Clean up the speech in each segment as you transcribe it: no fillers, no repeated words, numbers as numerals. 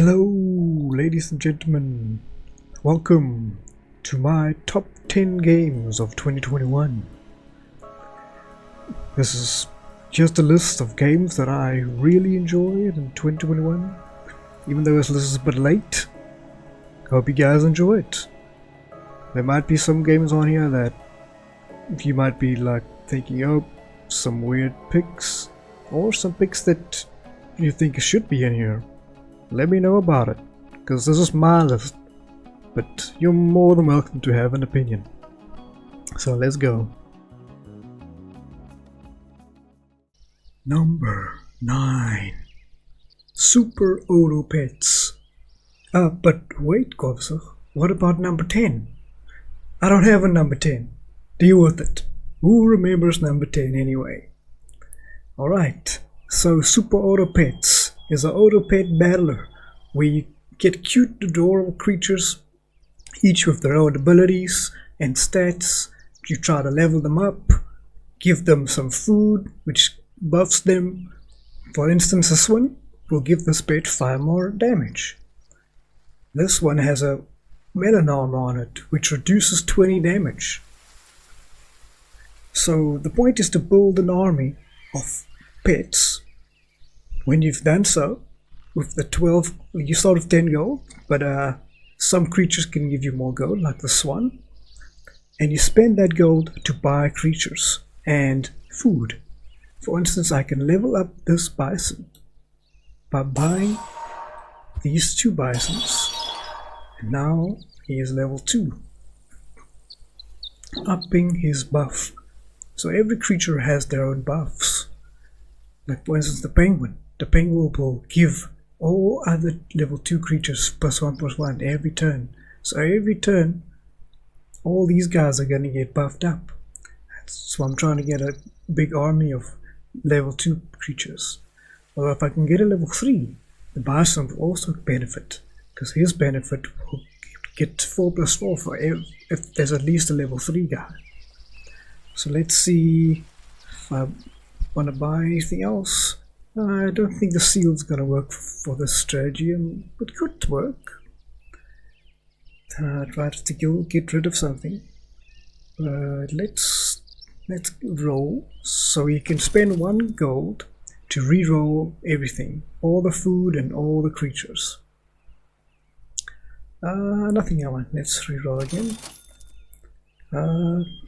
Hello, ladies and gentlemen. Welcome to my top 10 games of 2021. This is just a list of games that I really enjoyed in 2021. Even though this list is a bit late, I hope you guys enjoy it. There might be some games on here that you might be like thinking, oh, some weird picks, or some picks that you think should be in here. Let me know about it, because this is my list, but you're more than welcome to have an opinion. So let's go. Number 9. Super Auto Pets. But wait, Gwavasig, what about number 10? I don't have a number 10. Deal with it. Who remembers number 10 anyway? Alright, so Super Auto Pets is an auto pet battler where you get cute, adorable creatures, each with their own abilities and stats. You try to level them up, give them some food which buffs them. For instance, this one will give this pet 5 more damage. This one has a melon armor on it which reduces 20 damage. So the point is to build an army of pets. When you've done so, with the 12, you start with 10 gold, but some creatures can give you more gold, like the swan. And you spend that gold to buy creatures and food. For instance, I can level up this bison by buying these 2 bisons. And now he is level 2, upping his buff. So every creature has their own buffs. Like for instance, the penguin. The penguin will give all other level 2 creatures +1/+1 every turn. So every turn, all these guys are going to get buffed up. So I'm trying to get a big army of level 2 creatures. Well, if I can get a level 3, the bison will also benefit, because his benefit will get 4/4 for if there's at least a level 3 guy. So let's see if I want to buy anything else. I don't think the seal's gonna work for this strategy, but it could work. Try to get rid of something. Let's roll. So you can spend 1 gold to re-roll everything, all the food and all the creatures. Nothing I want. Let's re-roll again.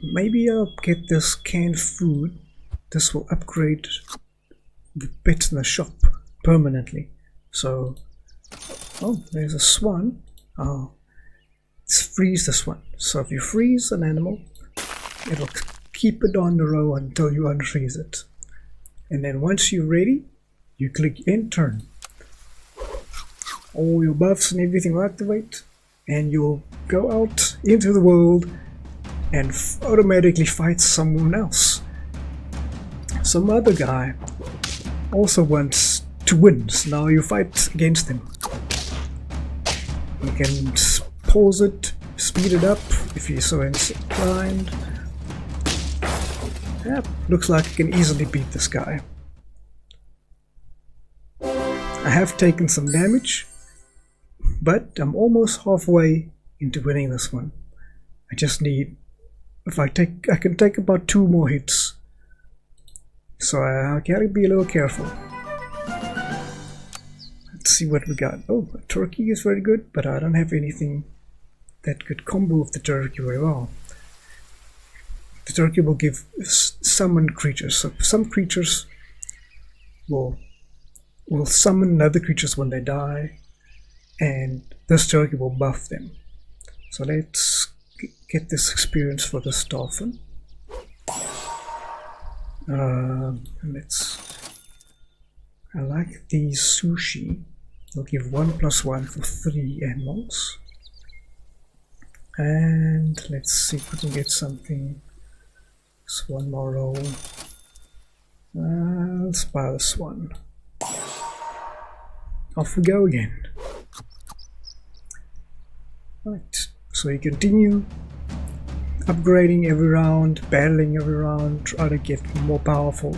Maybe I'll get this canned food. This will upgrade the pets in the shop permanently. So, oh, there's a swan. Oh, let's freeze this one. So if you freeze an animal, it'll keep it on the row until you unfreeze it. And then once you're ready, you click end turn. All your buffs and everything will activate, and you'll go out into the world and automatically fight someone else. Some other guy also wants to win, so now you fight against him. You can pause it, speed it up if you're so inclined. Yeah, looks like I can easily beat this guy. I have taken some damage, but I'm almost halfway into winning this one. I just need, I can take about 2 more hits. So I gotta be a little careful. Let's see what we got. Oh, a turkey is very good, but I don't have anything that could combo with the turkey very well. The turkey will give summon creatures. So some creatures will summon other creatures when they die, and this turkey will buff them. So let's get this experience for this dolphin. I like these sushi. They'll give 1/1 for 3 animals. And let's see if we can get something. Just 1 more roll. Let's buy this one. Off we go again. Right, so you continue upgrading every round, battling every round, try to get more powerful.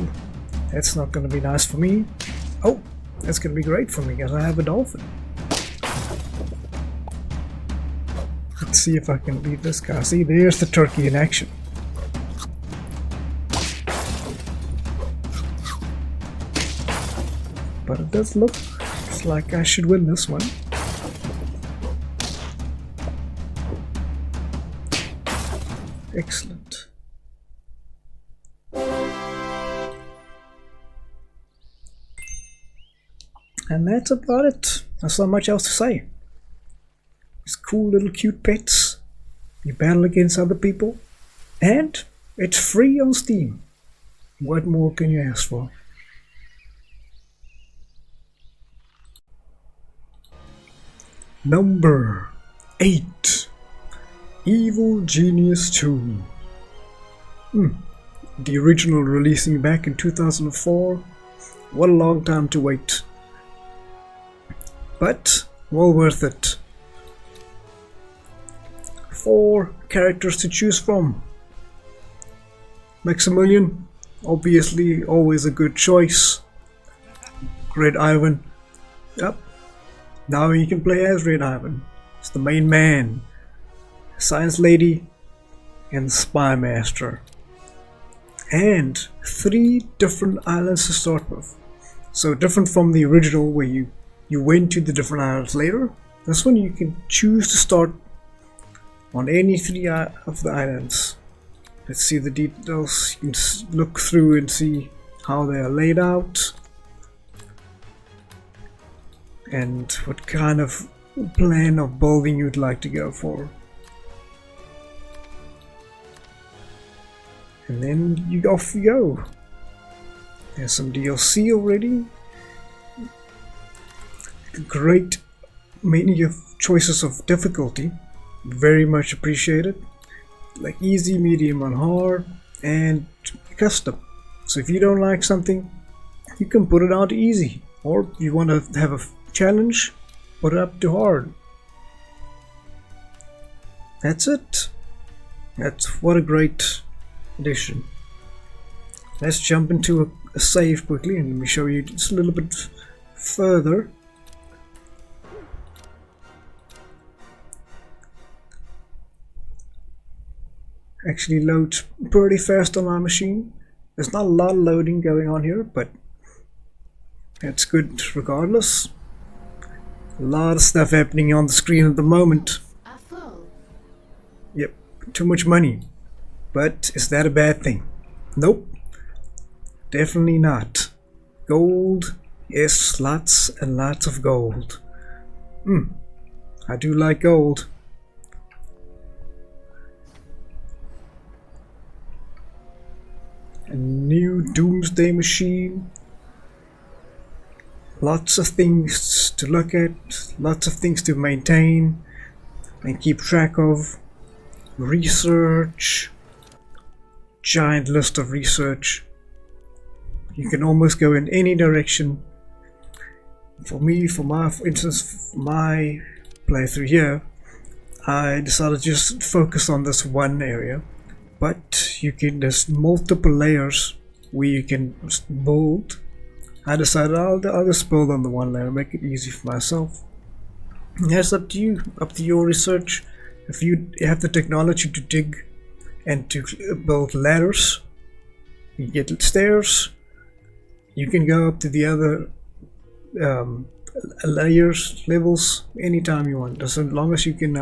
That's not going to be nice for me. Oh, that's going to be great for me because I have a dolphin. Let's see if I can beat this guy. See, there's the turkey in action. But it does look like I should win this one. Excellent. And that's about it. There's not much else to say. It's cool little cute pets. You battle against other people. And it's free on Steam. What more can you ask for? Number 8. Evil Genius 2. The original releasing back in 2004. What a long time to wait. But well worth it. 4 characters to choose from. Maximilian, obviously always a good choice. Red Ivan. Yep. Now you can play as Red Ivan. It's the main man. Science Lady and the Spy Master. And 3 different islands to start with. So different from the original where you went to the different islands later. This one you can choose to start on any 3 of the islands. Let's see the details. You can look through and see how they are laid out. And what kind of plan of building you'd like to go for. And then off you go. There's some DLC already. Great many of choices of difficulty. Very much appreciated. Like easy, medium, and hard, and custom. So if you don't like something, you can put it out to easy. Or if you want to have a challenge, put it up to hard. That's it. What a great addition. Let's jump into a save quickly and let me show you just a little bit further. Actually loads pretty fast on my machine. There's not a lot of loading going on here, but it's good regardless. A lot of stuff happening on the screen at the moment. Yep, too much money. But is that a bad thing? Nope. Definitely not. Gold. Yes, lots and lots of gold. I do like gold. A new doomsday machine. Lots of things to look at, lots of things to maintain and keep track of. Research. Giant list of research. You can almost go in any direction. For instance, my playthrough here, I decided to just focus on this one area. But there's multiple layers where you can build. I decided I'll just build on the one layer, make it easy for myself. Yes, up to you, up to your research. If you have the technology to dig and to build ladders, you get stairs, you can go up to the other levels anytime you want, as long as you can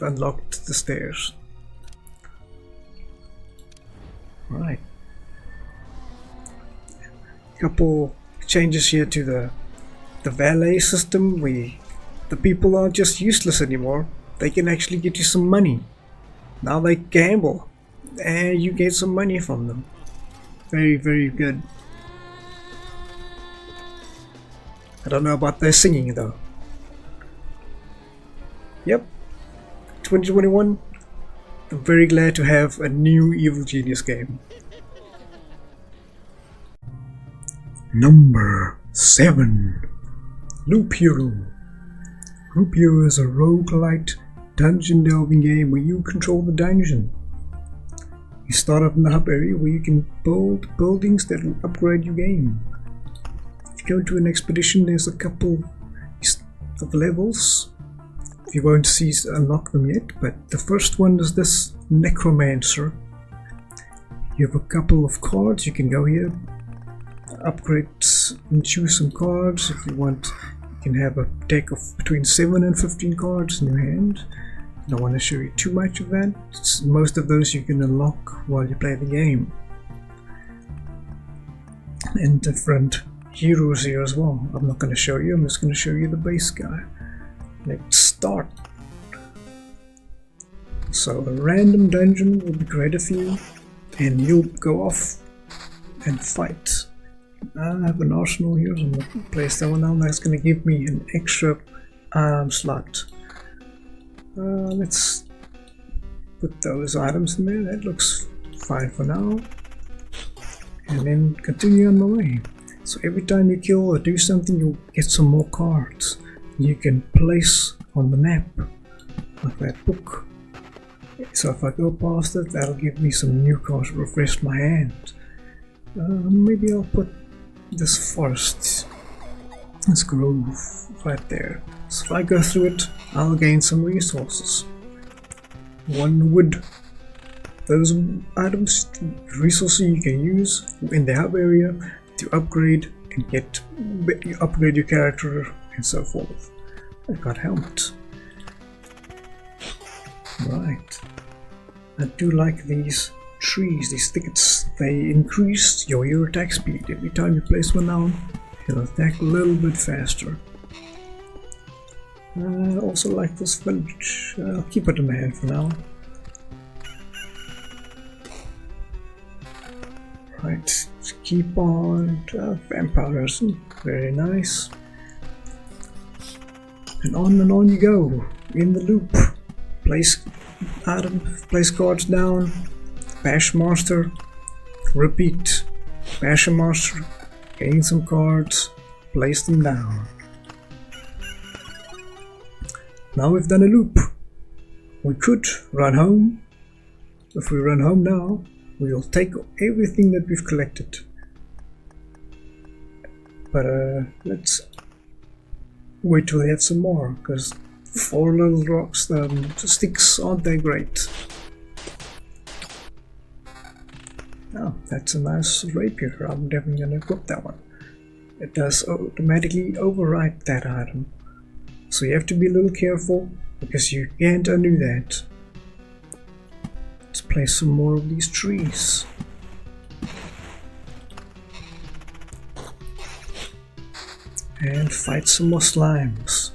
unlock the stairs. Right. Couple changes here to the valet system. The people aren't just useless anymore. They can actually get you some money. Now they gamble and you get some money from them. Very, very good. I don't know about their singing though. Yep. 2021. I'm very glad to have a new Evil Genius game. Number 7. Loop Hero. Loop Hero is a roguelite dungeon delving game where you control the dungeon. You start up in the hub area where you can build buildings that will upgrade your game. If you go to an expedition, there's a couple of levels. you won't see unlock them yet, but the first one is this Necromancer. You have a couple of cards. You can go here, upgrade and choose some cards. If you want, you can have a deck of between 7 and 15 cards in your hand. I don't want to show you too much of that. Most of those you can unlock while you play the game. And different heroes here as well. I'm not going to show you, I'm just going to show you the base guy. Let's start. So a random dungeon will be created for you, and you'll go off and fight. I have an arsenal here, so I'm going to place that one down. That's going to give me an extra slot. Let's put those items in there. That looks fine for now. And then continue on the way. So every time you kill or do something, you'll get some more cards you can place on the map, like that book. So if I go past it, that'll give me some new cards to refresh my hand. Maybe I'll put this forest, this grove right there. So if I go through it, I'll gain some resources. 1 wood. Those items, resources you can use in the hub area to upgrade and upgrade your character and so forth. I got helmet. Right. I do like these trees, these thickets. They increase your hero attack speed. Every time you place one down, it'll attack a little bit faster. I also like this village. I'll keep it in my hand for now. Right, let's keep on. Vampires, very nice. And on you go in the loop. Place cards down, bash master, repeat, bash a master, gain some cards, place them down. Now we've done a loop. We could run home. If we run home now, we'll take everything that we've collected. But let's wait till we have some more, because 4 little rocks, sticks aren't that great. Oh, that's a nice rapier. I'm definitely going to equip that one. It does automatically overwrite that item. So you have to be a little careful, because you can't undo that. Let's place some more of these trees. And fight some more slimes.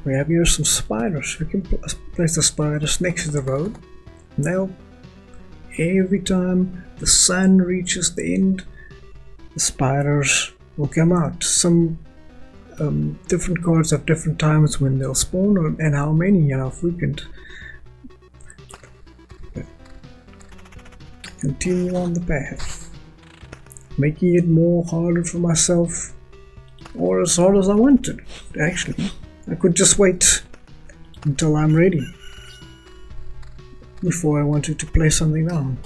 We have here some spiders. We can place the spiders next to the road. Now, every time the sun reaches the end, the spiders will come out. Some different cards have different times when they'll spawn and how many and how frequent. Continue on the path, making it more harder for myself, or as hard as I wanted. Actually, I could just wait until I'm ready before I wanted to play something down.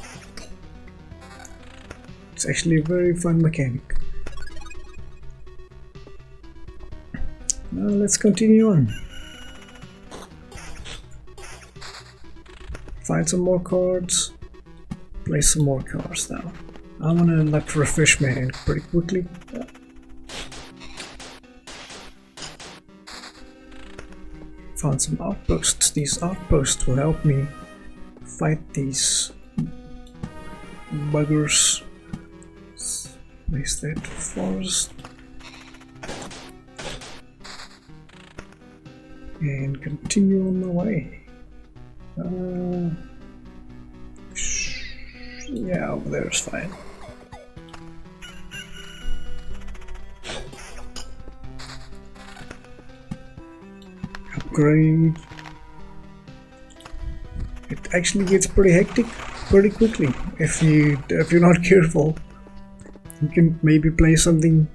It's actually a very fun mechanic. Now let's continue on. Find some more cards, play some more cards now. I want to like refresh my hand pretty quickly. Found some outposts. These outposts will help me fight these buggers. Place that forest. And continue on my way. Yeah, over there is fine. Upgrade. It actually gets pretty hectic pretty quickly if you're not careful. You can maybe play something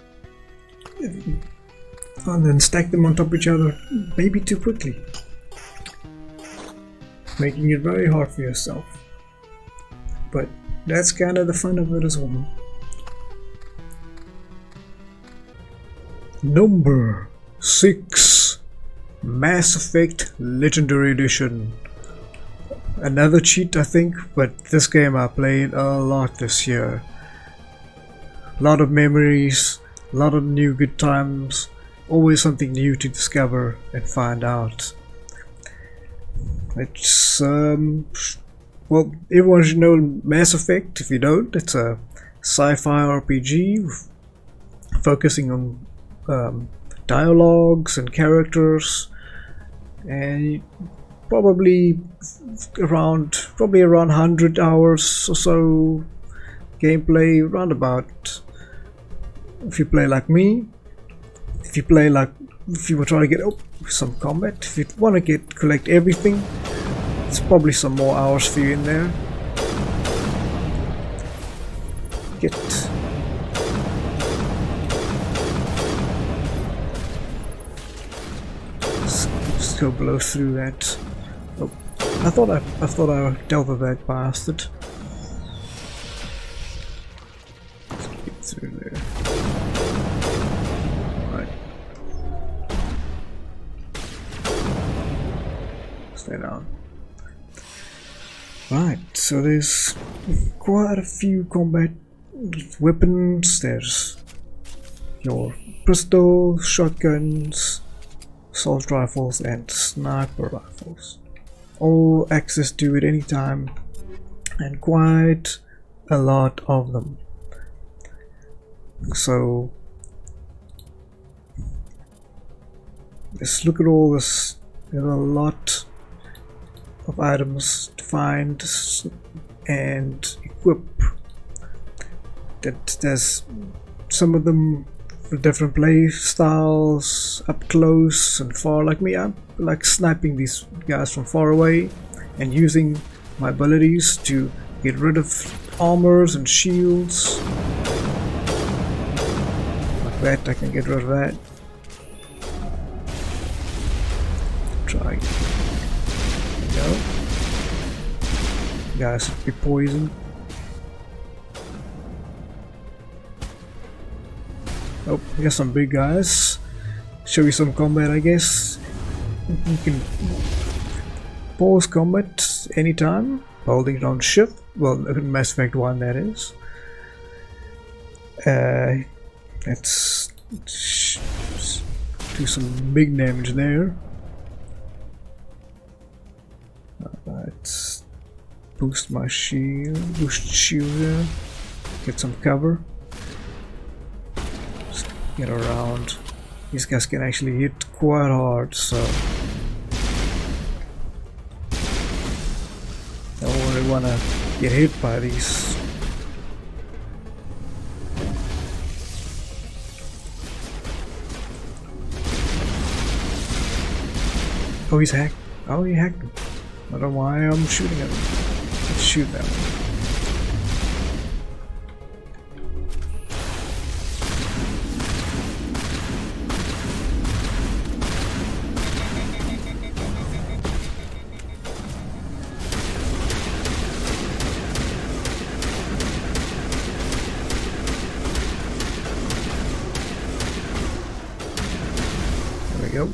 and then stack them on top of each other, maybe too quickly, making it very hard for yourself. But that's kind of the fun of it as well. Number 6. Mass Effect Legendary Edition. Another cheat, I think, but this game I played a lot this year. A lot of memories, a lot of new good times, always something new to discover and find out. It's well, everyone should know Mass Effect. If you don't, it's a sci-fi RPG focusing on dialogues and characters, and probably around 100 hours or so gameplay, roundabout. If you play like me, if you were trying to get some combat, if you want to collect everything, it's probably some more hours for you in there. Let's go blow through that. Oh, I thought I dealt with that bastard. Let's get through there. Alright. Stay down. Right, so there's quite a few combat weapons. There's your pistols, shotguns, assault rifles, and sniper rifles. All access to at any time, and quite a lot of them. So let's look at all this. There's a lot of items to find and equip. There's some of them for different play styles, up close and far. Like me, I like sniping these guys from far away and using my abilities to get rid of armors and shields. Like that, I can get rid of that. Try. There we go. Guys be poisoned. Oh, here's some big guys. Show you some combat, I guess. You can pause combat anytime, holding down shift. Well, in Mass Effect 1 that is. Let's do some big damage there. Let's boost my shield, there. Get some cover. Get around. These guys can actually hit quite hard, so I don't really want to get hit by these. Oh, he's hacked. Oh, he hacked him. I don't know why I'm shooting at him. Let's shoot that one. Go.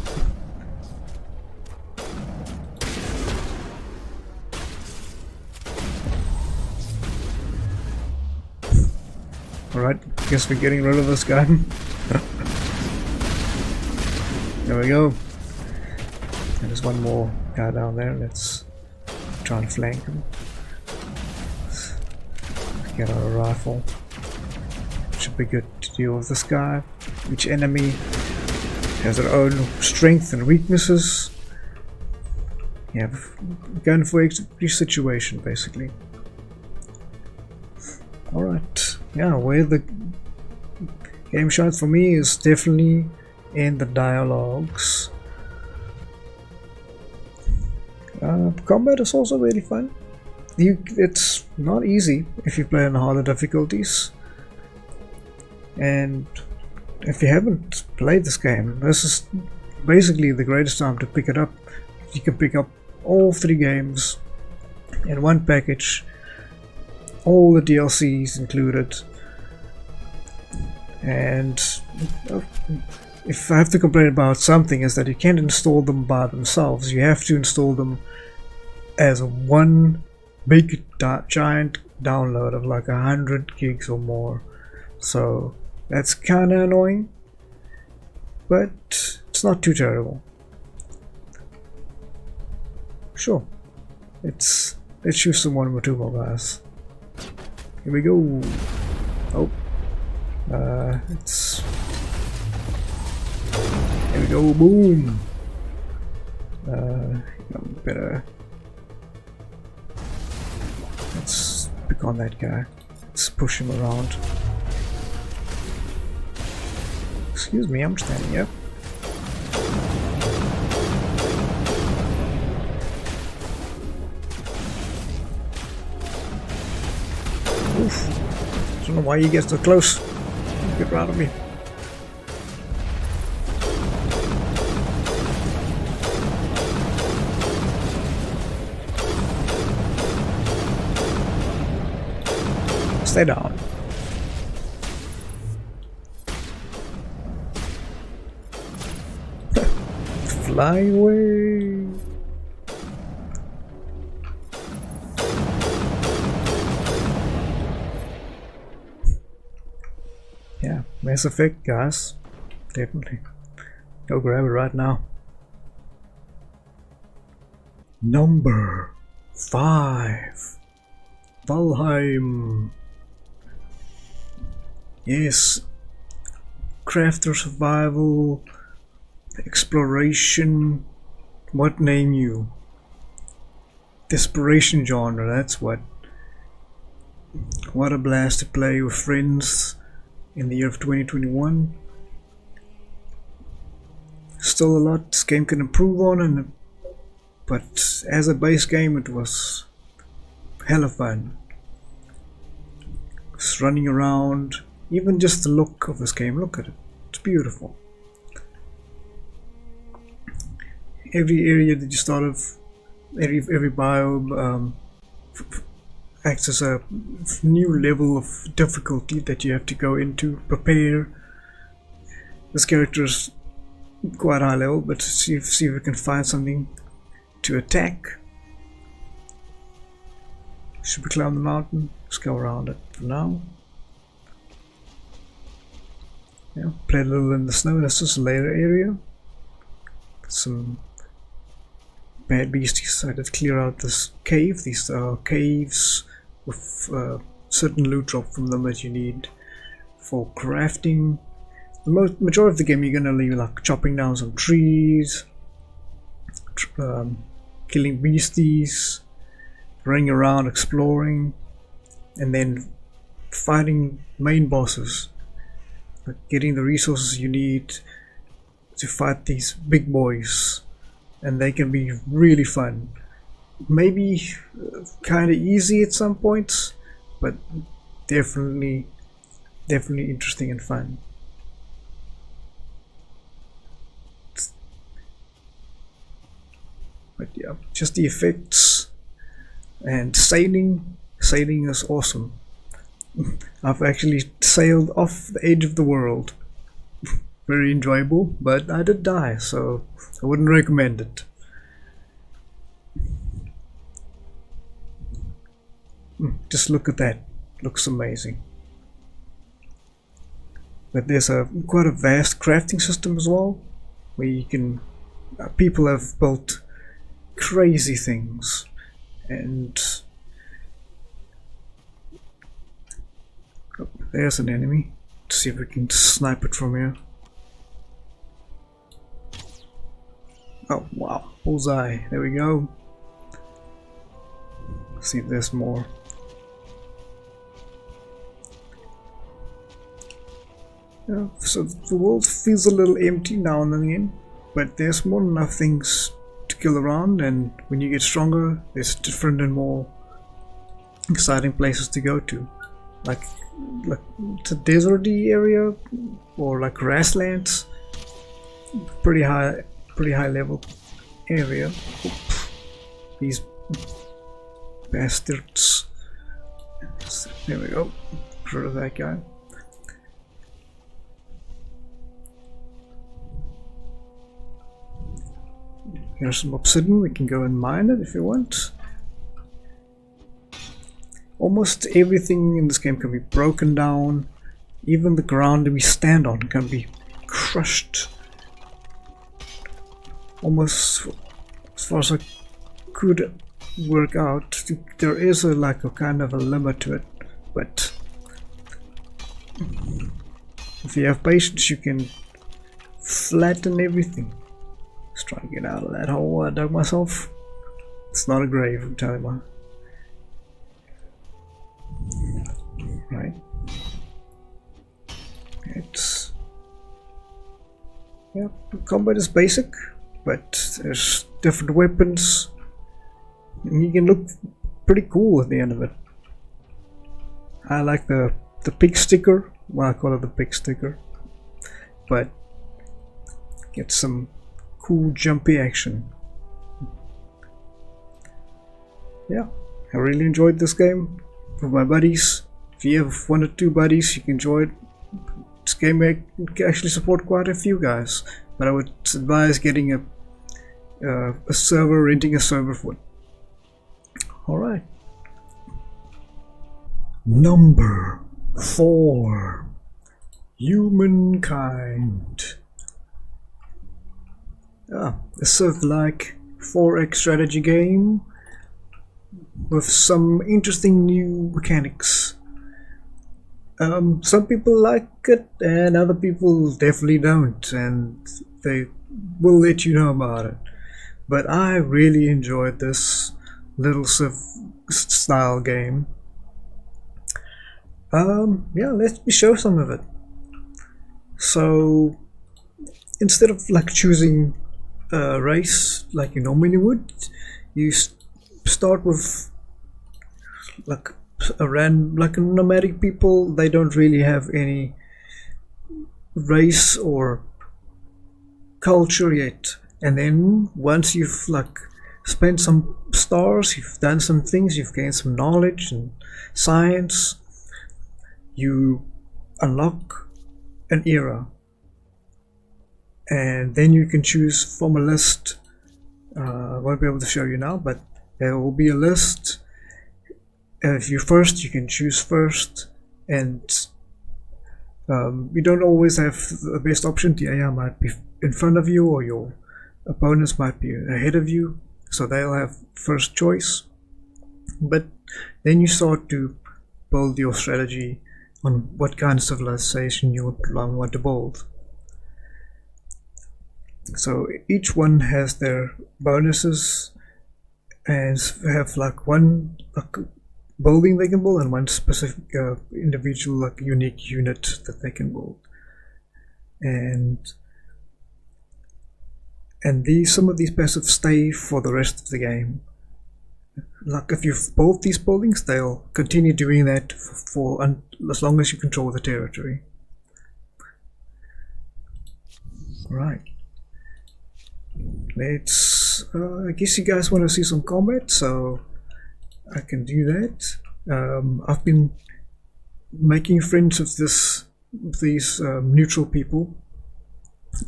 Alright, guess we're getting rid of this guy. There we go. And there's one more guy down there. Let's try and flank him. Let's get our rifle. Should be good to deal with this guy. Each enemy has their own strengths and weaknesses. You have a gun for each situation, basically. Alright, yeah, where the game shines for me is definitely in the dialogues. Combat is also really fun. It's not easy if you play on harder difficulties. And if you haven't played this game, this is basically the greatest time to pick it up. You can pick up all 3 games in one package, all the DLCs included, and if I have to complain about something, is that you can't install them by themselves. You have to install them as one big giant download of like 100 gigs or more. So that's kind of annoying, but it's not too terrible. Sure, let's shoot some one or two more guys. Here we go. Oh, it's here we go. Boom. Better. Let's pick on that guy. Let's push him around. Excuse me, I'm standing up. Oof. Don't know why you get so close. Get out of me. Stay down. Fly away. Yeah, Mass Effect, guys. Definitely. Go grab it right now. Number 5. Valheim. Yes. Crafter survival. Exploration. What name you? Desperation genre, that's what. What a blast to play with friends in the year of 2021. Still a lot this game can improve on, but as a base game it was hella fun. Just running around, even just the look of this game, look at it, it's beautiful. Every area that you start of, every biome acts as a new level of difficulty that you have to go into, prepare. This character is quite high level, but see if we can find something to attack. Should we climb the mountain? Let's go around it for now. Yeah, play a little in the snow. That's just a later area. Some bad beasties. I did clear out this cave. These are caves with certain loot drop from them that you need for crafting. The majority of the game you're gonna leave like chopping down some trees, killing beasties, running around exploring, and then fighting main bosses, like getting the resources you need to fight these big boys, and they can be really fun. Maybe kind of easy at some points, but definitely interesting and fun. But yeah, just the effects and sailing is awesome. I've actually sailed off the edge of the world. Very enjoyable, but I did die, so I wouldn't recommend it. Just look at that, looks amazing. But there's quite a vast crafting system as well, where you can people have built crazy things, and there's an enemy. Let's see if we can snipe it from here. Oh wow, bullseye, there we go. Let's see if there's more. Yeah, so the world feels a little empty now and again, but there's more than enough things to kill around, and when you get stronger there's different and more exciting places to go to, like it's a deserty area or like grasslands. Pretty high level area. Oops. These bastards. There we go. Get rid of that guy. Here's some obsidian, we can go and mine it if you want. Almost everything in this game can be broken down. Even the ground that we stand on can be crushed. Almost as far as I could work out, there is a kind of a limit to it, but if you have patience you can flatten everything. Let's try and get out of that hole I dug myself. It's not a grave, I'm telling you. Right. It's, yeah, combat is basic, but there's different weapons and you can look pretty cool at the end of it. I like the pig sticker. Well, I call it the pig sticker, but get some cool jumpy action. Yeah, I really enjoyed this game with my buddies. If you have 1 or 2 buddies, you can enjoy it. This game can actually support quite a few guys, but I would advise getting a server, renting a server for it. Alright. Number 4. Humankind. A Civ-like 4X strategy game with some interesting new mechanics. Some people like it and other people definitely don't, and they will let you know about it. But I really enjoyed this little Civ style game. Yeah, let me show some of it. So instead of choosing a race like you normally would, you start with a nomadic people. They don't really have any race or culture yet, and then once you've spent some stars, you've done some things, you've gained some knowledge and science, you unlock an era, and then you can choose from a list. I won't be able to show you now, but there will be a list. If you're first, you can choose first, and you don't always have the best option. The AI might be in front of you, or your opponents might be ahead of you, so they'll have first choice. But then you start to build your strategy on what kind of civilization you want to build. So each one has their bonuses and have one building they can build and one specific individual unique unit that they can build. And some of these passives stay for the rest of the game. If you've built these buildings, they'll continue doing that for as long as you control the territory. Right. Let's. I guess you guys want to see some combat, so I can do that. I've been making friends with these neutral people,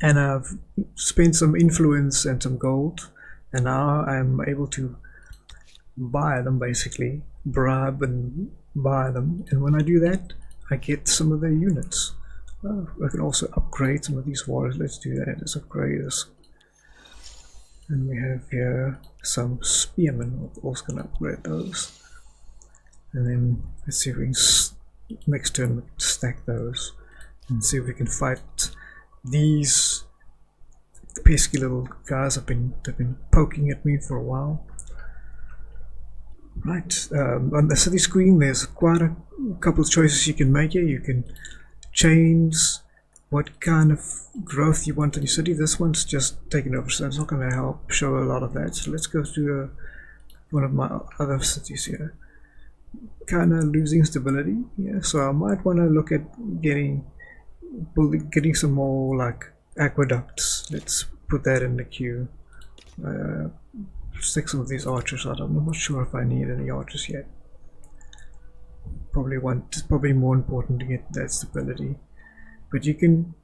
and I've spent some influence and some gold, and now I'm able to buy them, basically bribe and buy them, and when I do that I get some of their units. I can also upgrade some of these warriors. Let's do that. Let's upgrade this. And we have here some spearmen. We're also going to upgrade those. And then let's see if we can next turn stack those and see if we can fight these pesky little guys. They've been poking at me for a while. Right, on the city screen there's quite a couple of choices you can make here. You can change what kind of growth you want in your city. This one's just taken over, so it's not going to help show a lot of that. So let's go to one of my other cities here. Kind of losing stability, yeah. So I might want to look at getting some more aqueducts. Let's put that in the queue. Stick some of these archers out. I'm not sure if I need any archers yet. It's probably more important to get that stability. But you can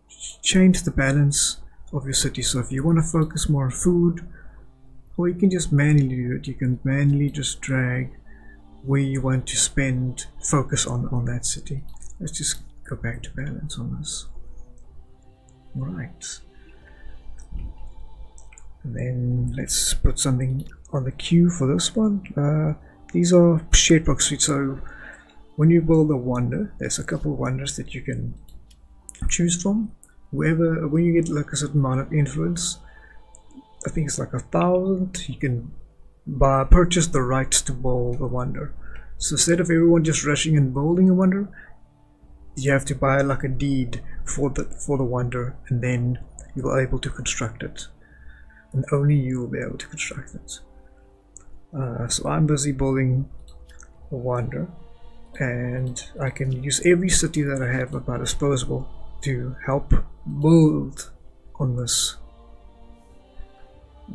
change the balance of your city. So if you want to focus more on food, or you can just manually do it. You can manually just drag where you want to spend focus on that city. Let's just go back to balance on this. Right, and then let's put something on the queue for this one. These are shared proxy, so when you build a wonder, there's a couple of wonders that you can choose from. When you get like a certain amount of influence, I think it's like 1,000, you can purchase the rights to build a wonder. So instead of everyone just rushing and building a wonder, you have to buy like a deed for the wonder, and then you'll be able to construct it, and only you will be able to construct it. So I'm busy building a wonder, and I can use every city that I have at my disposal to help build on this.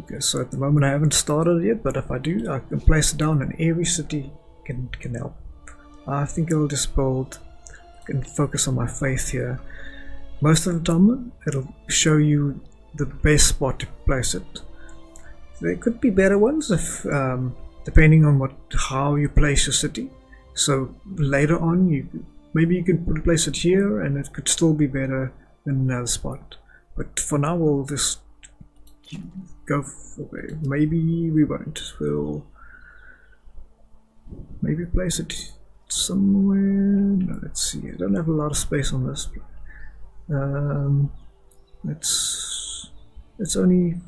Okay, so at the moment I haven't started yet, but if I do, I can place it down and every city can help. I think I'll just build and focus on my faith here. Most of the time it'll show you the best spot to place it. There could be better ones if depending on how you place your city. So later on maybe you can place it here and it could still be better than another spot. But for now we'll just go for it. Maybe we won't. We'll maybe place it somewhere. No, let's see. I don't have a lot of space on this. It's only,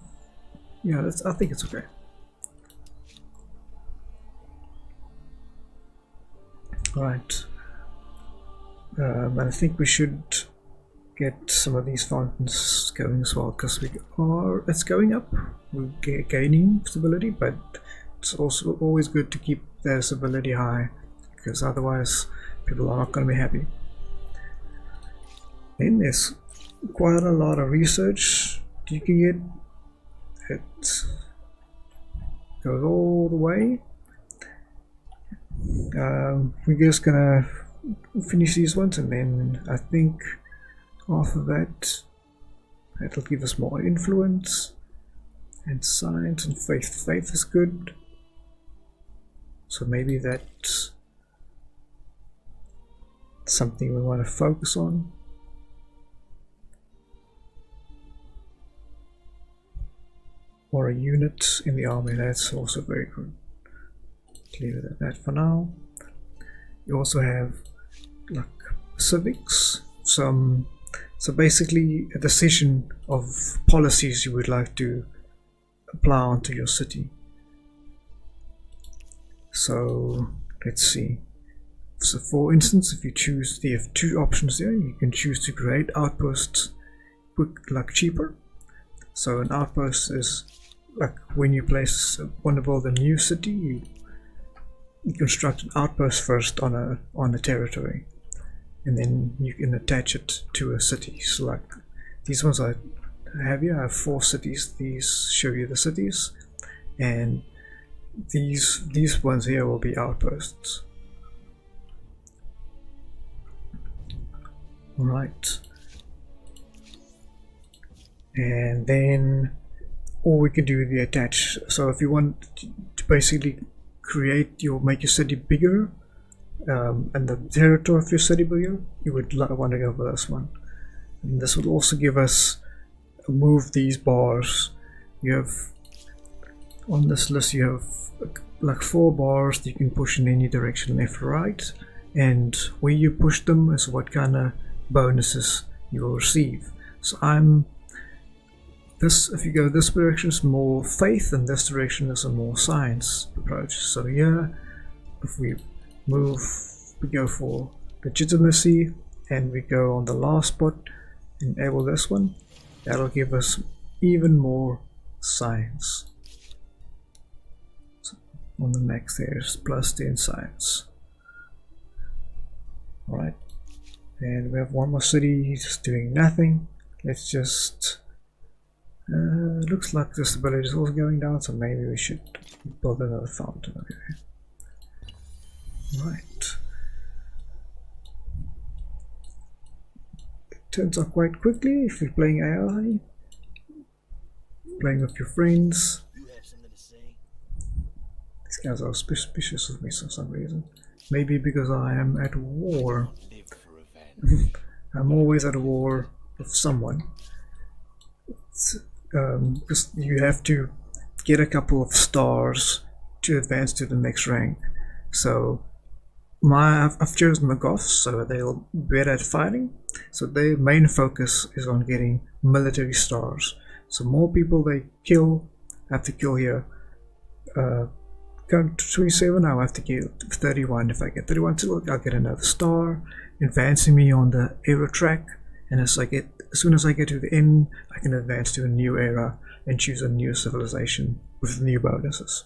yeah, I think it's okay. Right. And I think we should get some of these fountains going as well, because it's going up. We're gaining stability, but it's also always good to keep their stability high, because otherwise people are not going to be happy. Then there's quite a lot of research you can get. It goes all the way. We're just gonna finish these ones, and then I think after that it'll give us more influence and science and faith. Faith is good, so maybe that's something we want to focus on. Or a unit in the army, that's also very good. Leave it at that for now. You also have like civics, so basically a decision of policies you would like to apply onto your city. So let's see. So for instance, if you choose, you have two options there. You can choose to create outposts cheaper. So an outpost is like when you want to build a new city, you construct an outpost first on a territory, and then you can attach it to a city. So like these ones I have here, I have 4 cities. These show you the cities, and these ones here will be outposts. Alright, and then or we can do the attach. So if you want to basically make your city bigger, and the territory of your city bigger, you would want to go for this one. And this will also give us move these bars. You have on this list, you have like 4 bars that you can push in any direction, left or right, and where you push them is what kind of bonuses you will receive. So if you go this direction is more faith, and this direction is a more science approach. So here, if we move, we go for legitimacy, and we go on the last spot, enable this one. That'll give us even more science. So on the max there's +10 science. Alright, and we have one more city just doing nothing. Let's just looks like the stability is also going down, so maybe we should build another fountain over here. Right. It turns out quite quickly if you're playing AI, playing with your friends. These guys are suspicious of me for some reason. Maybe because I am at war. I'm always at war with someone. Because you have to get a couple of stars to advance to the next rank. So I've chosen the Goths, so they're better at fighting. So their main focus is on getting military stars. So more people they have to kill here. Count to 27, I'll have to get 31. If I get 31 I'll get another star, advancing me on the era track. And as soon as I get to the end, I can advance to a new era and choose a new civilization with new bonuses.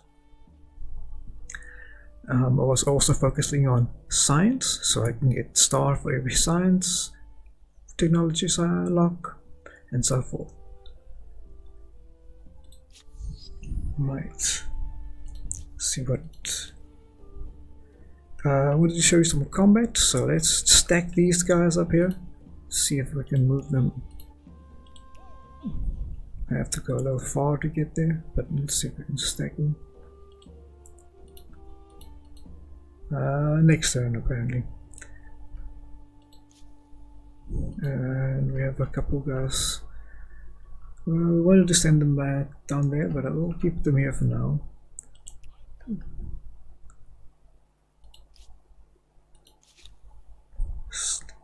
I was also focusing on science, so I can get star for every science technology I unlock, and so forth. Right. See what I wanted to show you some combat, so let's stack these guys up here, see if we can move them. I have to go a little far to get there, but let's see if we can stack them. Next turn apparently. And we have a couple guys. We wanted to send them back down there, but I will keep them here for now.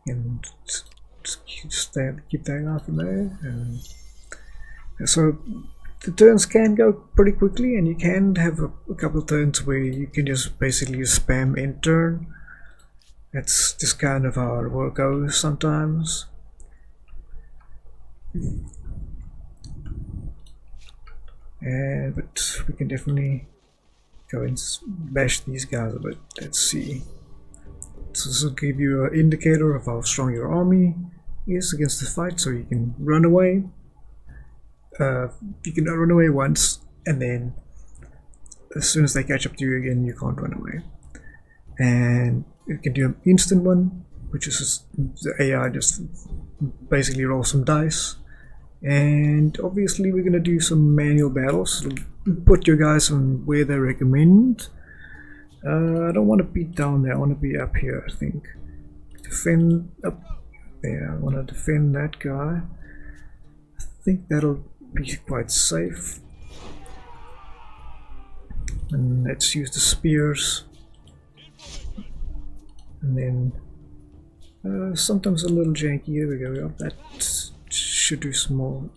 And keep that off there. And so the turns can go pretty quickly, and you can have a couple of turns where you can just basically spam end turn. That's just kind of how the work goes sometimes. But we can definitely go and bash these guys a bit. Let's see. So this will give you an indicator of how strong your army is against the fight, so you can run away. You can run away once, and then as soon as they catch up to you again, you can't run away. And you can do an instant one, which is just, the AI just basically roll some dice. And obviously we're going to do some manual battles. So put your guys on where they recommend. I don't want to be down there, I want to be up here, I think. Defend up there, I want to defend that guy. I think that'll be quite safe. And let's use the spears. And then sometimes a little janky. Here we go. That should do some more.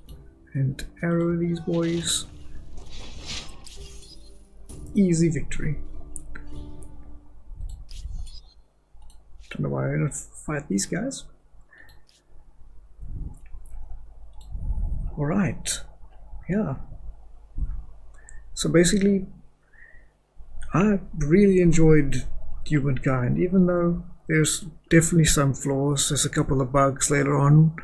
And arrow these boys. Easy victory. Don't know why I don't fight these guys. Alright. Yeah. So basically, I really enjoyed Humankind, even though there's definitely some flaws. There's a couple of bugs later on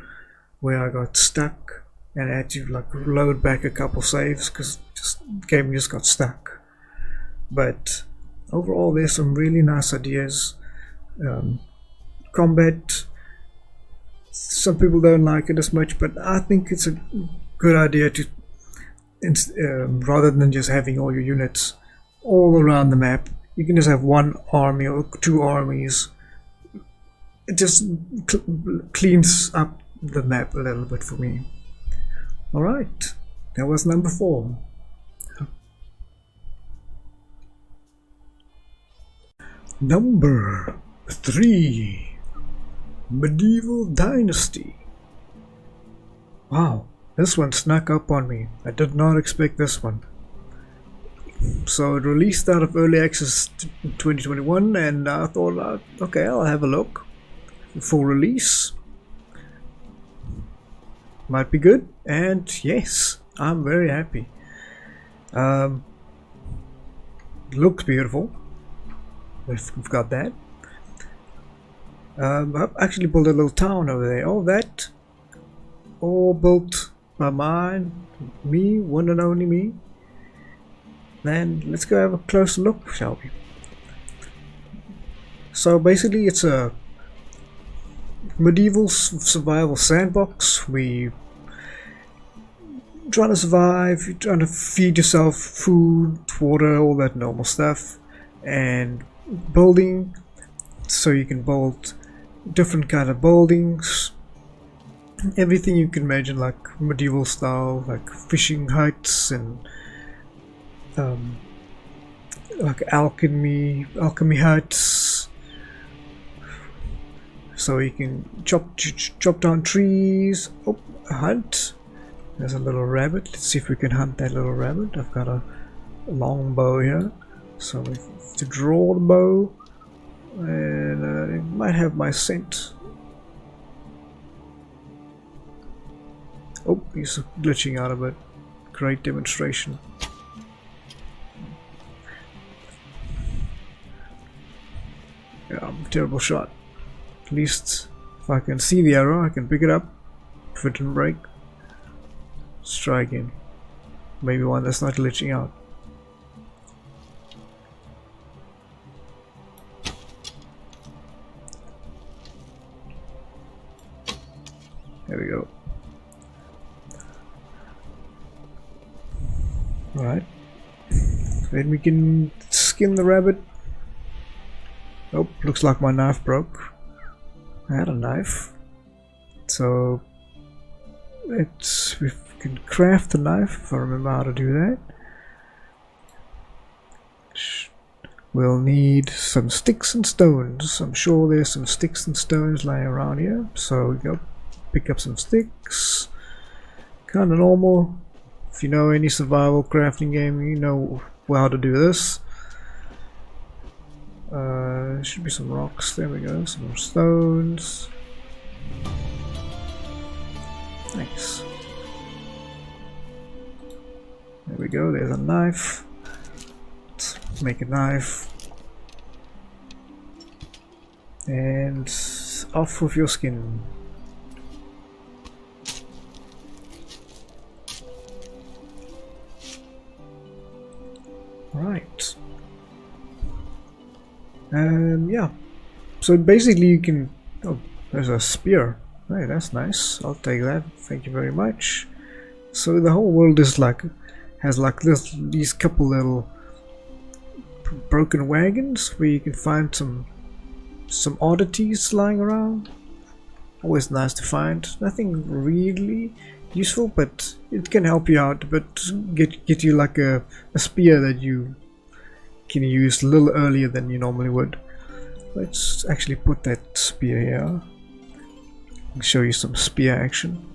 where I got stuck and I had to like load back a couple saves because the game just got stuck. But overall, there's some really nice ideas. Combat, some people don't like it as much, but I think it's a good idea to rather than just having all your units all around the map, you can just have one army or two armies. It just cleans up the map a little bit for me. Alright, that was number 4. Number 3, Medieval Dynasty. Wow, this one snuck up on me. I did not expect this one. So it released out of early access 2021, and I thought, okay, I'll have a look. Full release might be good, and yes, I'm very happy. Looks beautiful. We've got that. I've actually built a little town over there. All that, all built by me, one and only me. Then let's go have a closer look, shall we? So basically, it's a medieval survival sandbox. We trying to survive, you're trying to feed yourself food, water, all that normal stuff, and building, so you can build different kind of buildings, everything you can imagine, like medieval style, like fishing huts and like alchemy huts, so you can chop down trees. Oh, a hunt. There's a little rabbit. Let's see if we can hunt that little rabbit. I've got a long bow here, so we have to draw the bow, and it might have my scent. Oh, he's glitching out a bit. Great demonstration. Yeah, I'm a terrible shot. At least if I can see the arrow, I can pick it up. If it didn't break, let's try again. Maybe one that's not glitching out. There we go. Alright. Then we can skin the rabbit. Oh, looks like my knife broke. I had a knife. So we can craft the knife if I remember how to do that. We'll need some sticks and stones. I'm sure there's some sticks and stones lying around here. So we go pick up some sticks. Kinda normal. If you know any survival crafting game, you know how to do this. There should be some rocks. There we go. Some more stones. Nice. There we go. There's a knife. Let's make a knife. And off with your skin. Right. Yeah. So basically you can... Oh, there's a spear. Hey, that's nice. I'll take that. Thank you very much. So the whole world is like... has like these couple little... broken wagons where you can find some oddities lying around. Always nice to find. Nothing really useful, but it can help you out, but get you like a spear that you can use a little earlier than you normally would. Let's actually put that spear here. I'll show you some spear action,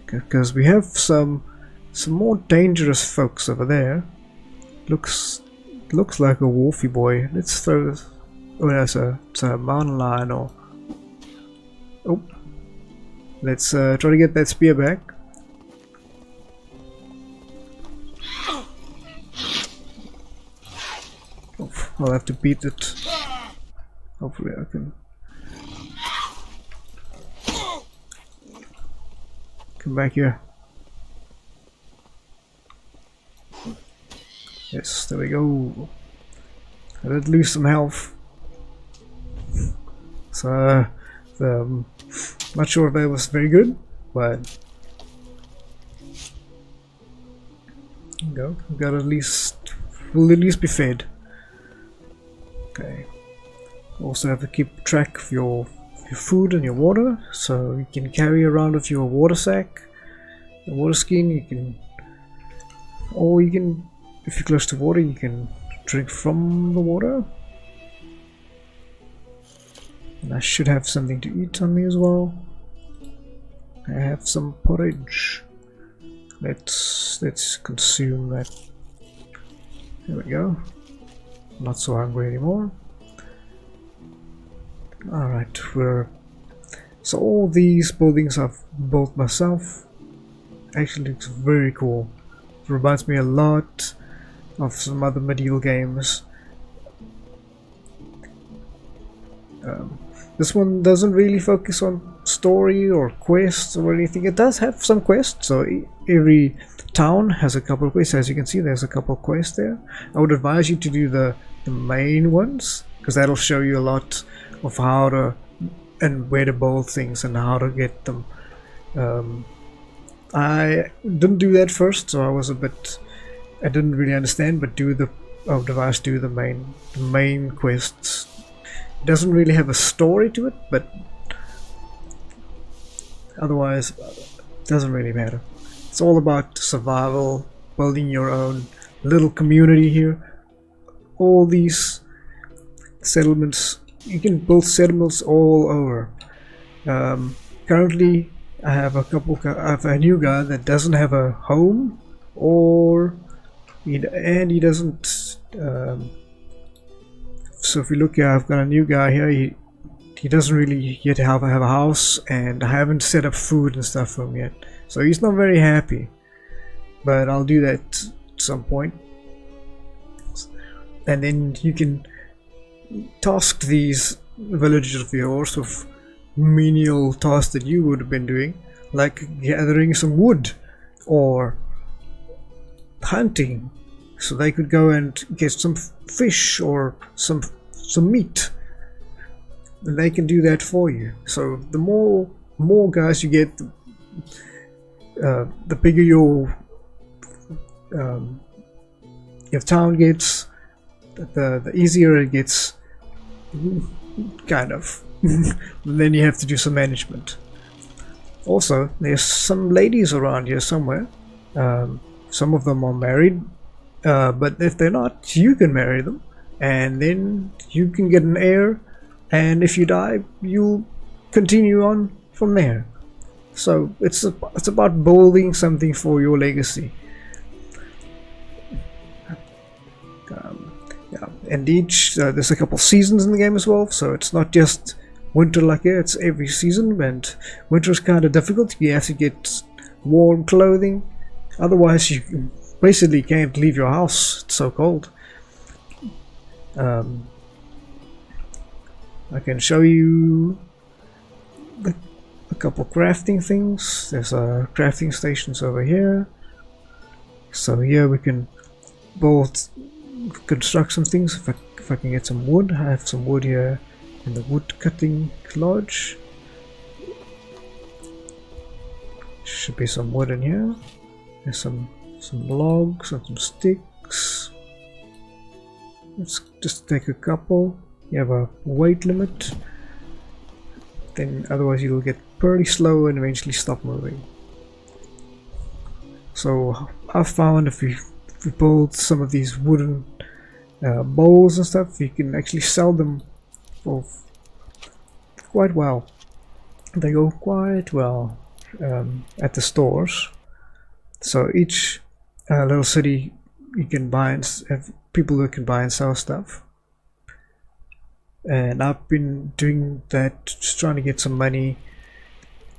because we have some more dangerous folks over there. Looks like a wolfy boy. Let's throw this. Oh, that's it's a mountain lion. Or oh, let's try to get that spear back. Oh, I'll have to beat it. Hopefully I can come back here. Yes, there we go. I did lose some health. So, not sure if that was very good, but go. We've got we'll at least be fed. Okay. Also have to keep track of your food and your water, so you can carry around with your water sack, the water skin. You can, or you can, if you're close to water, you can drink from the water. And I should have something to eat on me as well. I have some porridge. Let's consume that. There we go. Not so hungry anymore. Alright, so all these buildings I've built myself. Actually looks very cool. It reminds me a lot of some other medieval games. This one doesn't really focus on story or quests or anything. It does have some quests, so every town has a couple of quests. As you can see, there's a couple of quests there. I would advise you to do the main ones, because that'll show you a lot of how to and where to build things and how to get them I didn't do that first, so I didn't really understand, but do the device do the main quests. It doesn't really have a story to it, but otherwise it doesn't really matter. It's all about survival, building your own little community here. All these settlements, you can build settlements all over. Currently I have a new guy that doesn't have a home, and he doesn't. So if you look here, I've got a new guy here. He doesn't really yet have a house, and I haven't set up food and stuff for him yet. So he's not very happy. But I'll do that at some point. And then you can task these villagers of yours with menial tasks that you would have been doing, like gathering some wood or hunting, so they could go and get some fish or some meat, and they can do that for you. So the more guys you get, the bigger your town gets, the easier it gets, kind of. Then you have to do some management. Also, there's some ladies around here somewhere. Some of them are married, but if they're not, you can marry them, and then you can get an heir, and if you die, you'll continue on from there. So it's about building something for your legacy. Yeah, and there's a couple seasons in the game as well, so it's not just winter like here, it's every season, and winter is kind of difficult. You have to get warm clothing, otherwise you basically can't leave your house, it's so cold. I can show you a couple crafting things. There's crafting stations over here, so here we can both construct some things. If I can get some wood, I have some wood here in the wood cutting lodge. Should be some wood in here. There's some logs and some sticks. Let's just take a couple. You have a weight limit, then otherwise you'll get pretty slow and eventually stop moving. So I've found if we build some of these wooden bowls and stuff, you can actually sell them for quite well. They go quite well at the stores. So each little city you can buy and have people who can buy and sell stuff. And I've been doing that, just trying to get some money,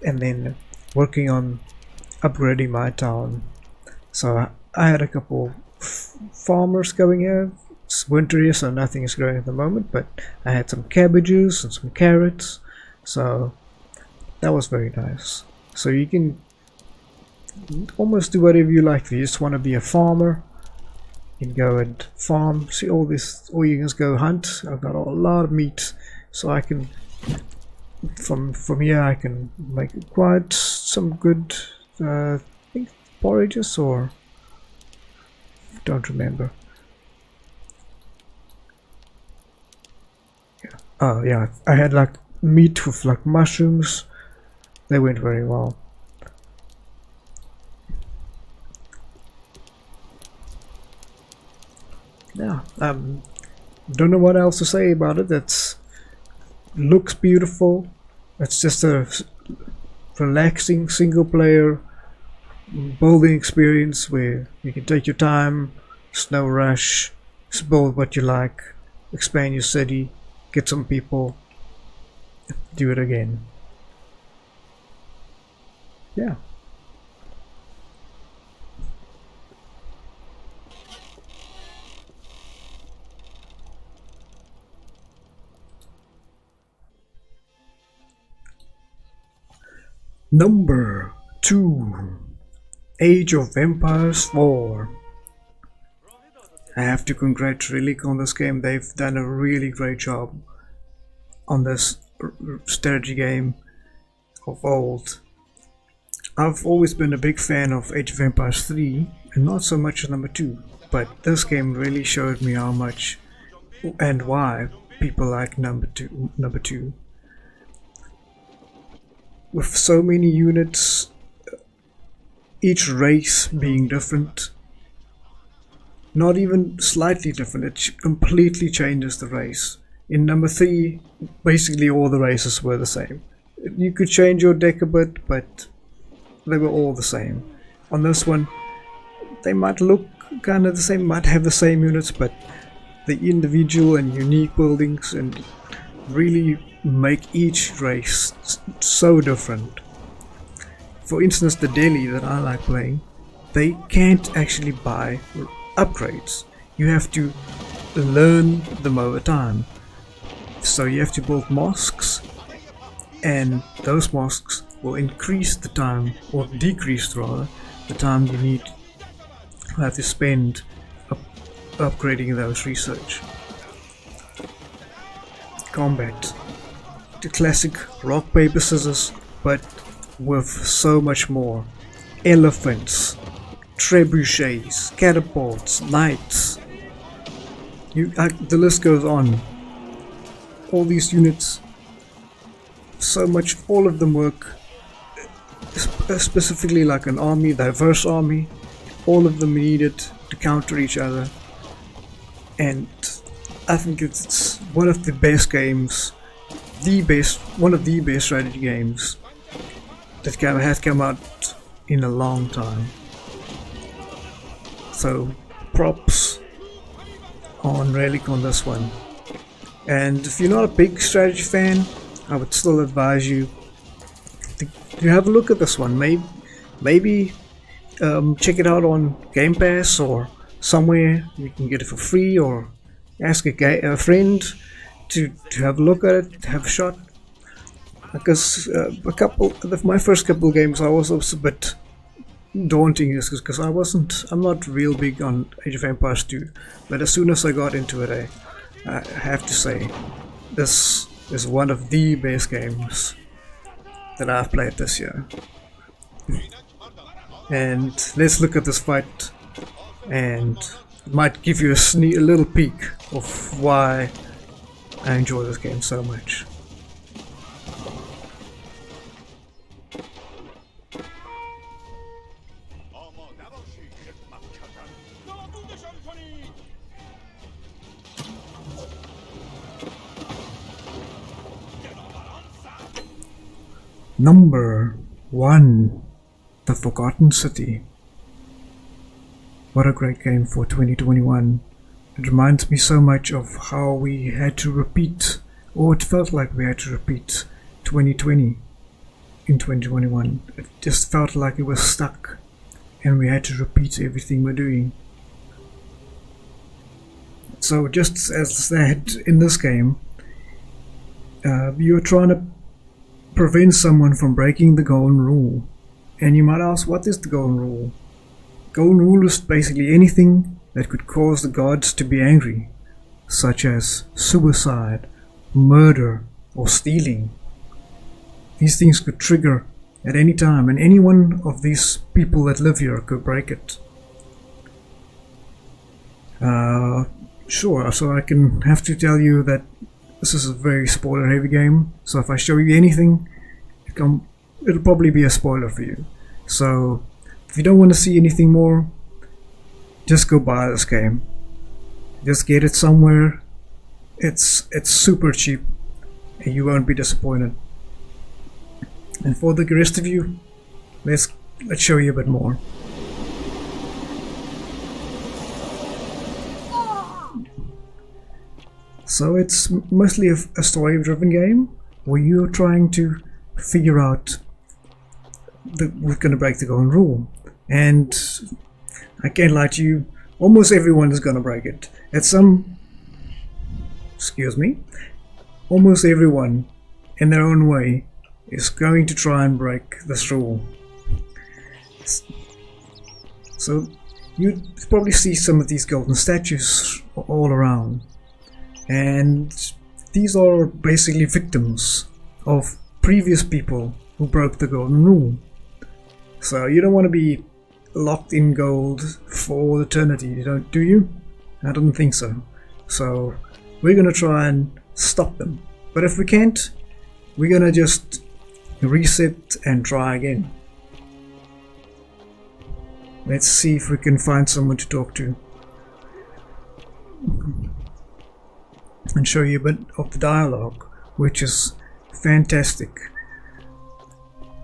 and then working on upgrading my town. So I had a couple farmers going here. It's winter here, so nothing is growing at the moment, but I had some cabbages and some carrots, so that was very nice. So you can almost do whatever you like. If you just want to be a farmer, you can go and farm, see all this, or you can just go hunt. I've got a lot of meat, so I can from here I can make quite some good I think porridges, or don't remember. Yeah. Oh yeah, I had like meat with like mushrooms. They went very well. Yeah, don't know what else to say about it. It looks beautiful. It's just a relaxing single player building experience where you can take your time, there's no rush, just build what you like, expand your city, get some people, do it again. Yeah. Number 2, Age of Empires 4. I have to congratulate Relic on this game. They've done a really great job on this strategy game of old. I've always been a big fan of Age of Empires 3 and not so much number 2, but this game really showed me how much and why people like number 2. With so many units, each race being different, not even slightly different, it completely changes the race. In number 3, basically all the races were the same. You could change your deck a bit, but they were all the same. On this one, they might look kind of the same, might have the same units, but the individual and unique buildings and really make each race so different. For instance, the Delhi that I like playing, they can't actually buy upgrades. You have to learn them over time. So you have to build mosques, and those mosques will increase the time, or decrease rather, the time you need to have to spend upgrading those research. Combat. The classic rock, paper, scissors, but with so much more. Elephants, trebuchets, catapults, knights. The list goes on. All these units, so much, all of them work specifically like an army, diverse army. All of them needed to counter each other, and I think it's one of the best games, one of the best strategy games that has come out in a long time. So props on Relic on this one. And if you're not a big strategy fan, I would still advise you to have a look at this one. Maybe check it out on Game Pass or somewhere you can get it for free, or ask a friend to have a look at it, have a shot. Because my first couple of games I was a bit daunting, because I'm not real big on Age of Empires 2, but as soon as I got into it, I have to say this is one of the best games that I've played this year. And let's look at this fight, and it might give you a little peek of why I enjoy this game so much. Number 1, The Forgotten City. What a great game for 2021. It reminds me so much of how we had to repeat, or it felt like we had to repeat 2020 in 2021. It just felt like it was stuck and we had to repeat everything we're doing. So just as that in this game, you're trying to prevent someone from breaking the golden rule. And you might ask, what is the golden rule? Golden rule is basically anything that could cause the gods to be angry, such as suicide, murder, or stealing. These things could trigger at any time, and any one of these people that live here could break it. Sure, so I can have to tell you that this is a very spoiler heavy game, so if I show you anything, it'll probably be a spoiler for you. So if you don't want to see anything more, just go buy this game. Just get it somewhere. It's super cheap and you won't be disappointed. And for the rest of you, let's show you a bit more. So it's mostly a story-driven game where you're trying to figure out we're going to break the golden rule. And I can't lie to you, almost everyone is going to break it. Almost everyone in their own way is going to try and break this rule. So you probably see some of these golden statues all around. And these are basically victims of previous people who broke the golden rule. So you don't want to be locked in gold for all eternity, you don't, do you? I don't think so. So we're gonna try and stop them. But if we can't, we're gonna just reset and try again. Let's see if we can find someone to talk to. And show you a bit of the dialogue, which is fantastic.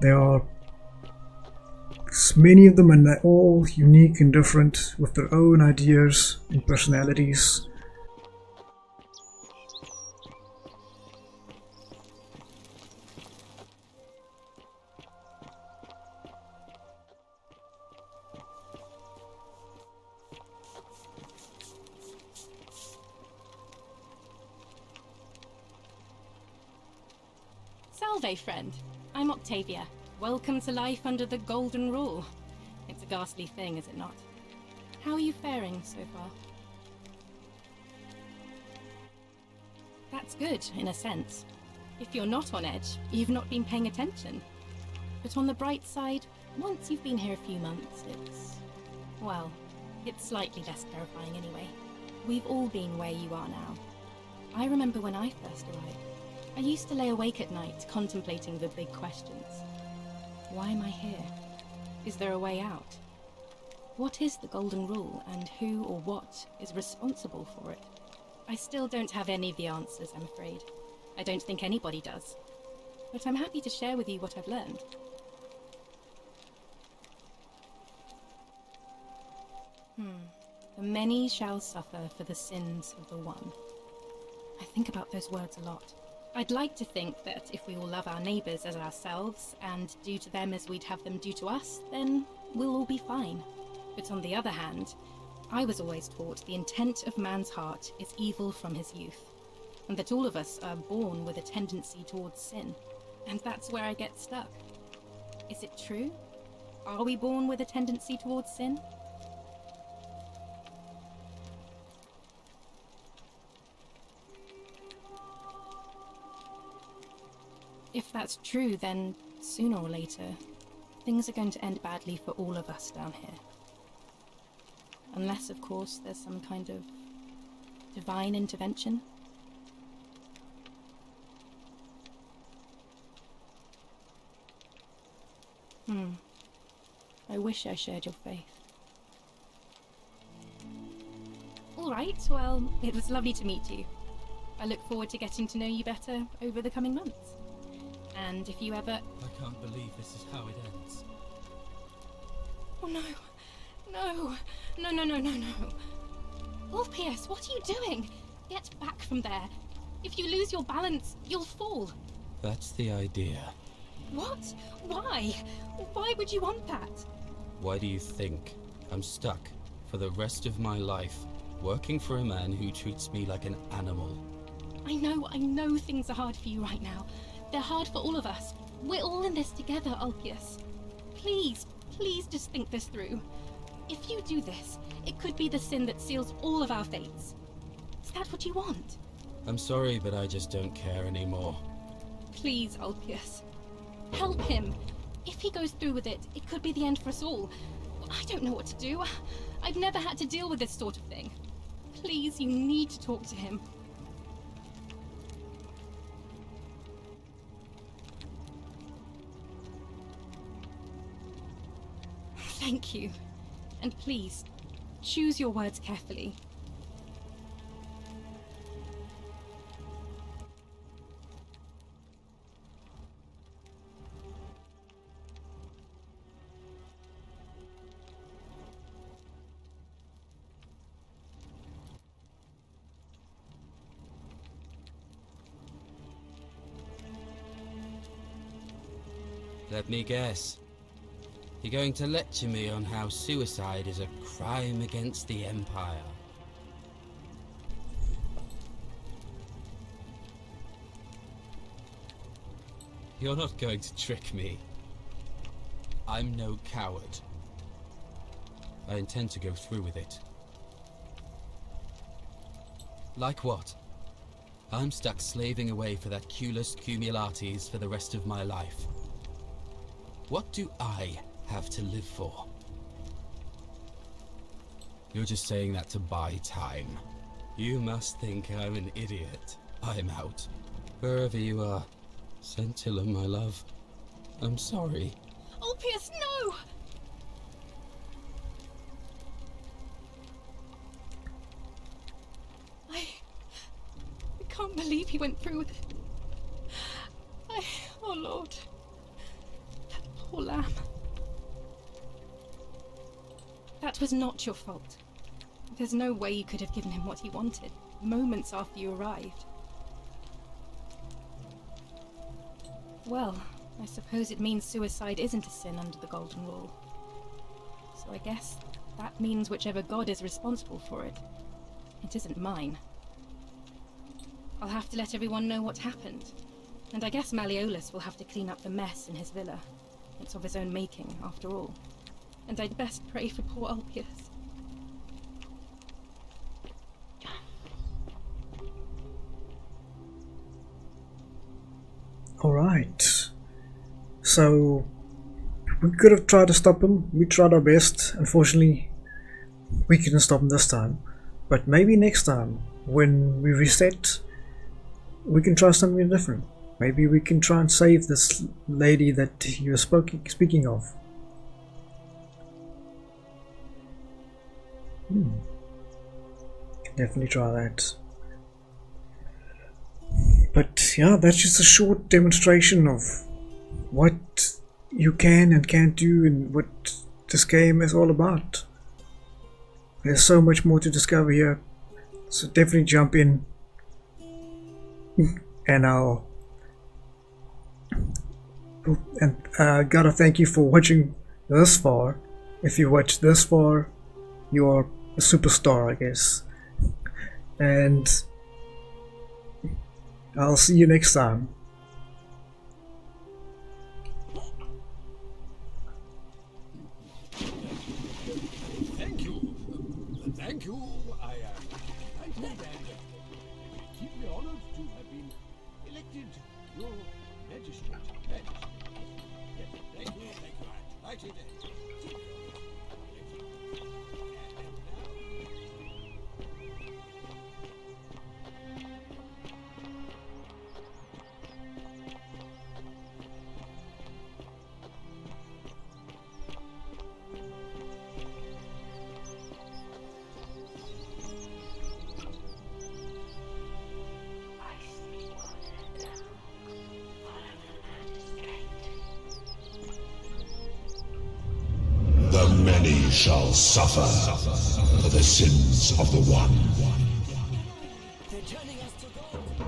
There are many of them, and they're all unique and different with their own ideas and personalities. Salve, friend. I'm Octavia. Welcome to life under the Golden Rule. It's a ghastly thing, is it not? How are you faring so far? That's good, in a sense. If you're not on edge, you've not been paying attention. But on the bright side, once you've been here a few months, well, it's slightly less terrifying anyway. We've all been where you are now. I remember when I first arrived. I used to lay awake at night, contemplating the big questions. Why am I here? Is there a way out? What is the Golden Rule, and who or what is responsible for it? I still don't have any of the answers, I'm afraid. I don't think anybody does. But I'm happy to share with you what I've learned. The many shall suffer for the sins of the one. I think about those words a lot. I'd like to think that if we all love our neighbours as ourselves, and do to them as we'd have them do to us, then we'll all be fine. But on the other hand, I was always taught the intent of man's heart is evil from his youth, and that all of us are born with a tendency towards sin. And that's where I get stuck. Is it true? Are we born with a tendency towards sin? If that's true, then sooner or later, things are going to end badly for all of us down here. Unless, of course, there's some kind of divine intervention. I wish I shared your faith. All right, well, it was lovely to meet you. I look forward to getting to know you better over the coming months. And if you ever... I can't believe this is how it ends. Oh no. No. No, no, no, no, no. Orpheus, what are you doing? Get back from there. If you lose your balance, you'll fall. That's the idea. What? Why? Why would you want that? Why do you think I'm stuck for the rest of my life, working for a man who treats me like an animal? I know things are hard for you right now. They're hard for all of us. We're all in this together, Ulpius. Please just think this through. If you do this, it could be the sin that seals all of our fates. Is that what you want? I'm sorry, but I just don't care anymore. Please, Ulpius. Help him. If he goes through with it, it could be the end for us all. I don't know what to do. I've never had to deal with this sort of thing. Please, you need to talk to him. Thank you. And please, choose your words carefully. Let me guess. You're going to lecture me on how suicide is a crime against the Empire. You're not going to trick me. I'm no coward. I intend to go through with it. Like what? I'm stuck slaving away for that culus cumulatis for the rest of my life. What do I have to live for. You're just saying that to buy time. You must think I'm an idiot. I'm out. Wherever you are. Scintilla, my love. I'm sorry. Ulpius, no! I can't believe he went through with it. Oh Lord. That poor lamb. That was not your fault. There's no way you could have given him what he wanted, moments after you arrived. Well, I suppose it means suicide isn't a sin under the Golden Rule. So I guess that means whichever god is responsible for it, it isn't mine. I'll have to let everyone know what happened. And I guess Malleolus will have to clean up the mess in his villa. It's of his own making, after all. And I'd best pray for poor Ulpius. Alright. So, we could have tried to stop him. We tried our best. Unfortunately, we couldn't stop him this time. But maybe next time, when we reset, we can try something different. Maybe we can try and save this lady that you were speaking of. Definitely try that. But yeah, that's just a short demonstration of what you can and can't do and what this game is all about. There's so much more to discover here, so definitely jump in. And gotta thank you for watching this far. If you watched this far, you're a superstar, I guess. And I'll see you next time. Thank you. Thank you. I am thankful and deeply honored to have been elected your magistrate. Yes, thank you. Right it is. The many shall suffer for the sins of the one. They're turning us to gold.